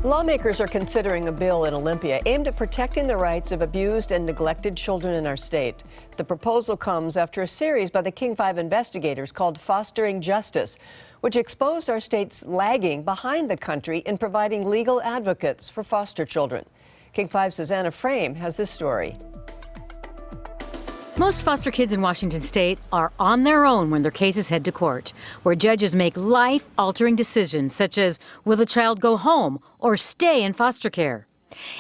Lawmakers are considering a bill in Olympia aimed at protecting the rights of abused and neglected children in our state. The proposal comes after a series by the King 5 investigators called Fostering Justice, which exposed our state's lagging behind the country in providing legal advocates for foster children. King 5's Susanna Frame has this story. Most foster kids in Washington state are on their own when their cases head to court, where judges make life-altering decisions such as will the child go home or stay in foster care.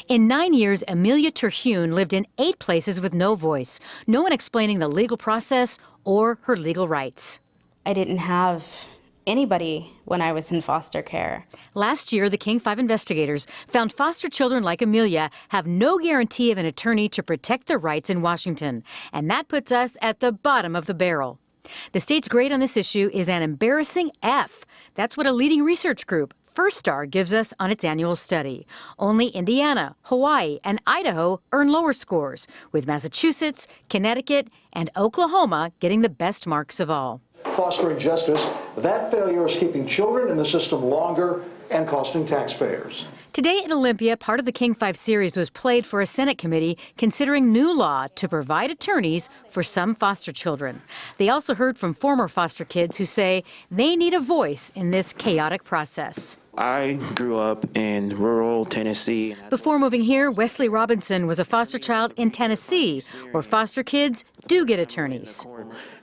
In 9 years, Amelia Terhune lived in 8 places with no voice, no one explaining the legal process or her legal rights. I didn't have anybody when I was in foster care. Last year, the King 5 investigators found foster children like Amelia have no guarantee of an attorney to protect their rights in Washington, and that puts us at the bottom of the barrel. The state's grade on this issue is an embarrassing F. That's what a leading research group, First Star, gives us on its annual study. Only Indiana, Hawaii, and Idaho earn lower scores, with Massachusetts, Connecticut, and Oklahoma getting the best marks of all. Fostering justice, that failure is keeping children in the system longer and costing taxpayers. Today in Olympia, part of the King 5 series was played for a Senate committee considering new law to provide attorneys for some foster children. They also heard from former foster kids who say they need a voice in this chaotic process. I grew up in rural Tennessee. Before moving here, Wesley Robinson was a foster child in Tennessee, where foster kids do get attorneys.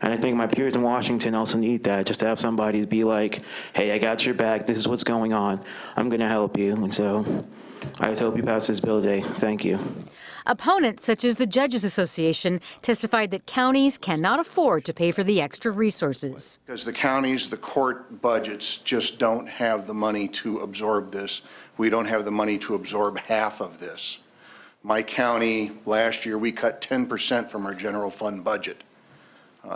And I think my peers in Washington also need that, just to have somebody be like, hey, I got your back, this is what's going on, I'm going to help you. And so I just hope you pass this bill today. Thank you. Opponents, such as the Judges Association, testified that counties cannot afford to pay for the extra resources. Because the counties, the court budgets just don't have the money to absorb this. We don't have the money to absorb half of this. My county, last year, we cut 10% from our general fund budget.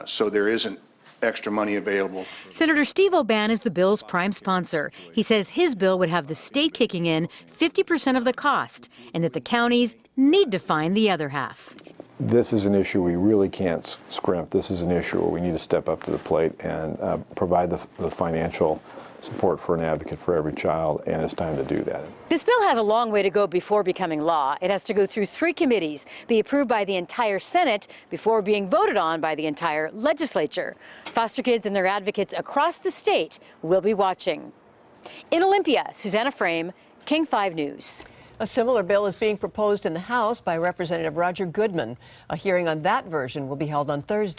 So there isn't extra money available. Senator Steve O'Ban is the bill's prime sponsor. He says his bill would have the state kicking in 50% of the cost, and that the counties need to find the other half. This is an issue we really can't scrimp. This is an issue where we need to step up to the plate and provide the financial support for an advocate for every child, and it's time to do that. This bill has a long way to go before becoming law. It has to go through 3 committees, be approved by the entire Senate before being voted on by the entire legislature. Foster kids and their advocates across the state will be watching. In Olympia, Susanna Frame, King 5 News. A similar bill is being proposed in the House by Representative Roger Goodman. A hearing on that version will be held on Thursday.